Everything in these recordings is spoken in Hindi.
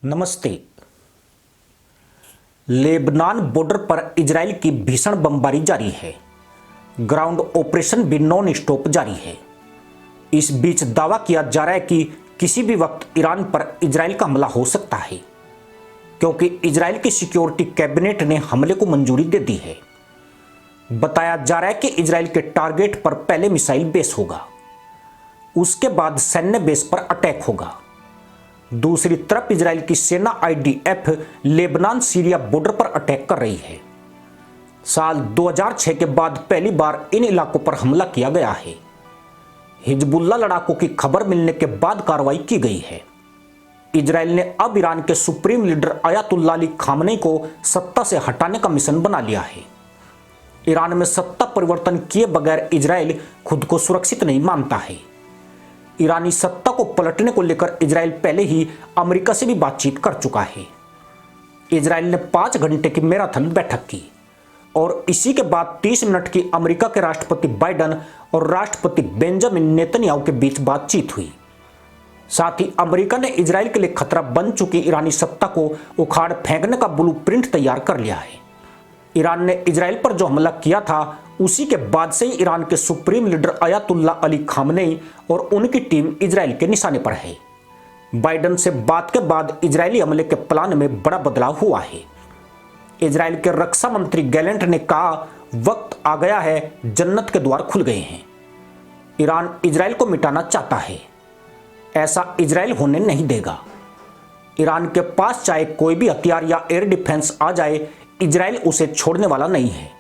नमस्ते। लेबनान बॉर्डर पर इजराइल की भीषण बमबारी जारी है। ग्राउंड ऑपरेशन भी नॉन स्टॉप जारी है। इस बीच दावा किया जा रहा है कि किसी भी वक्त ईरान पर इजराइल का हमला हो सकता है, क्योंकि इजराइल की सिक्योरिटी कैबिनेट ने हमले को मंजूरी दे दी है। बताया जा रहा है कि इजराइल के टारगेट पर पहले मिसाइल बेस होगा, उसके बाद सैन्य बेस पर अटैक होगा। दूसरी तरफ इजराइल की सेना IDF लेबनान सीरिया बॉर्डर पर अटैक कर रही है। साल 2006 के बाद पहली बार इन इलाकों पर हमला किया गया है। हिजबुल्ला लड़ाकों की खबर मिलने के बाद कार्रवाई की गई है। इजराइल ने अब ईरान के supreme leader Ayatollah Ali Khamenei को सत्ता से हटाने का मिशन बना लिया है। ईरान में सत्ता परिवर्तन किए बगैर इजराइल खुद को सुरक्षित नहीं मानता है। ईरानी सत्ता को पलटने को लेकर इजराइल पहले ही अमेरिका से भी बातचीत कर चुका है। इजराइल ने 5 घंटे की मैराथन बैठक की और इसी के बाद 30 मिनट की अमेरिका के राष्ट्रपति बाइडेन और राष्ट्रपति बेंजामिन नेतन्याहू के बीच बातचीत हुई। साथ ही अमेरिका ने इजराइल के लिए खतरा बन चुकी ईरानी सत्ता को उखाड़ फेंकने का ब्लूप्रिंट तैयार कर लिया है। ईरान ने इजराइल पर जो हमला किया था, उसी के बाद से ही ईरान के supreme leader Ayatollah Ali Khamenei और उनकी टीम इजराइल के निशाने पर है। बाइडेन से बात के बाद इजरायली हमले के प्लान में बड़ा बदलाव हुआ है। इजराइल के रक्षा मंत्री गैलेंट ने कहा, वक्त आ गया है, जन्नत के द्वार खुल गए हैं। ईरान इजराइल को मिटाना चाहता है, ऐसा इजराइल होने नहीं देगा। ईरान के पास चाहे कोई भी हथियार या एयर डिफेंस आ जाए, इजराइल उसे छोड़ने वाला नहीं है।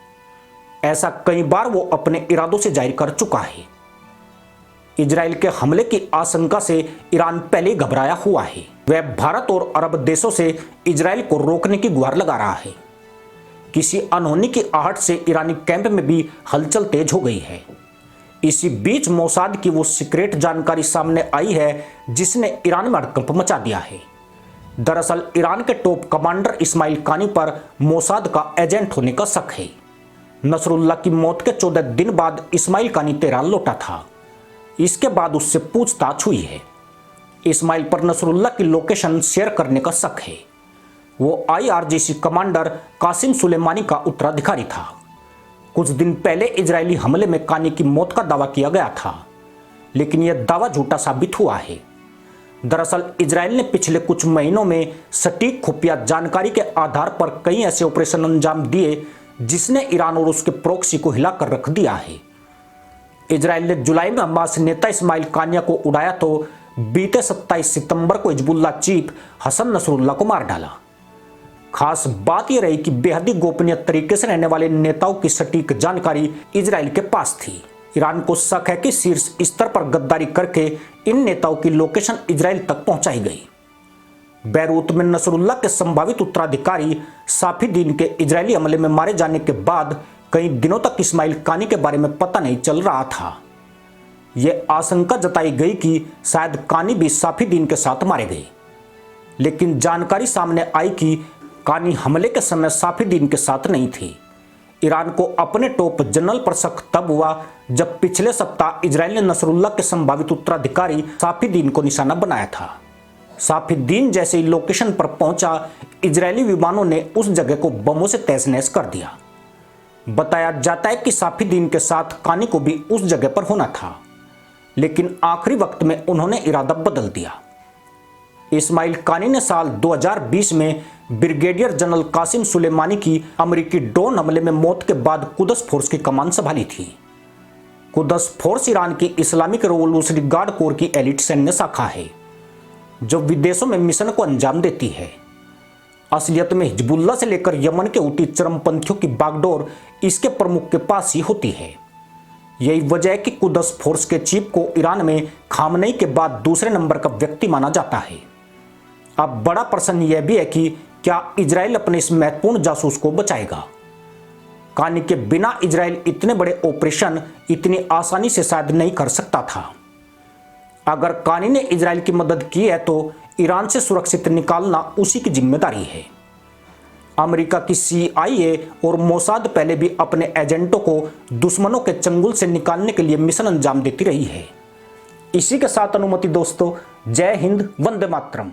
ऐसा कई बार वो अपने इरादों से जाहिर कर चुका है। इजराइल के हमले की आशंका से ईरान पहले घबराया हुआ है। वह भारत और अरब देशों से इजराइल को रोकने की गुहार लगा रहा है। किसी अनहोनी की आहट से ईरानी कैंप में भी हलचल तेज हो गई है। इसी बीच मोसाद की वो सीक्रेट जानकारी सामने आई है जिसने ईरान में हड़कंप मचा दिया है। दरअसल ईरान के टॉप कमांडर इस्माइल कानी पर मोसाद का एजेंट होने का शक है। नसरुल्लाह की मौत के 14 दिन बाद इस्माइल कानी तेहरान लौटा था। इसके बाद उससे पूछताछ हुई है। इस्माइल पर नसरुल्लाह की लोकेशन शेयर करने का शक है। वो IRGC कमांडर कासिम सुलेमानी का उत्तराधिकारी था। कुछ दिन पहले इजरायली हमले में कानी की मौत का दावा किया गया था, लेकिन यह दावा झूठा साबित हुआ है। दरअसल इजराइल ने पिछले कुछ महीनों में सटीक खुफिया जानकारी के आधार पर कई ऐसे ऑपरेशन अंजाम दिए जिसने ईरान और उसके प्रॉक्सी को हिलाकर रख दिया है। इजराइल ने जुलाई में हमास नेता इस्माइल कानिया को उड़ाया तो बीते 27 सितंबर को हिजबुल्लाह चीफ हसन नसरुल्लाह को मार डाला। खास बात यह रही कि बेहद ही गोपनीय तरीके से रहने वाले नेताओं की सटीक जानकारी इजराइल के पास थी। ईरान को शक है कि शीर्ष स्तर पर गद्दारी करके इन नेताओं की लोकेशन इजराइल तक पहुंचाई गई। बैरूत में नसरुल्लाह के संभावित उत्तराधिकारी साफीदीन के इजरायली हमले में मारे जाने के बाद कई दिनों तक इस्माइल कानी के बारे में पता नहीं चल रहा था। यह आशंका जताई गई कि शायद कानी भी साफीदीन के साथ मारे गए, लेकिन जानकारी सामने आई कि कानी हमले के समय साफीदीन के साथ नहीं थे। ईरान को अपने टॉप जनरल पर शक तब हुआ जब पिछले सप्ताह इजराइल ने नसरुल्लाह के संभावित उत्तराधिकारी साफीदीन को निशाना बनाया था। साफीदीन जैसे ही लोकेशन पर पहुंचा, इजरायली विमानों ने उस जगह को बमों से तहस नहस कर दिया। बताया जाता है कि साफीदीन के साथ कानी को भी उस जगह पर होना था, लेकिन आखिरी वक्त में उन्होंने इरादा बदल दिया। इस्माइल कानी ने साल 2020 में ब्रिगेडियर जनरल कासिम सुलेमानी की अमेरिकी ड्रोन हमले में मौत के बाद कुदस फोर्स की कमान संभाली थी। कुदस फोर्स ईरान की इस्लामिक रिवॉल्यूशनरी गार्ड कोर की एलिट सैन्य शाखा है जो विदेशों में मिशन को अंजाम देती है। असलियत में हिजबुल्लाह से लेकर यमन के हुती चरमपंथियों की बागडोर इसके प्रमुख के पास ही होती है। यही वजह है कि कुदस फोर्स के चीफ को ईरान में खामनेई के बाद दूसरे नंबर का व्यक्ति माना जाता है। अब बड़ा प्रश्न यह भी है कि क्या इजराइल अपने इस महत्वपूर्ण जासूस को बचाएगा। कानी के बिना इजराइल इतने बड़े ऑपरेशन इतनी आसानी से शायद नहीं कर सकता था। अगर कानी ने इजराइल की मदद की है तो ईरान से सुरक्षित निकालना उसी की जिम्मेदारी है। अमेरिका की CIA और मोसाद पहले भी अपने एजेंटों को दुश्मनों के चंगुल से निकालने के लिए मिशन अंजाम देती रही है। इसी के साथ अनुमति दोस्तों, जय हिंद, वंदे मातरम।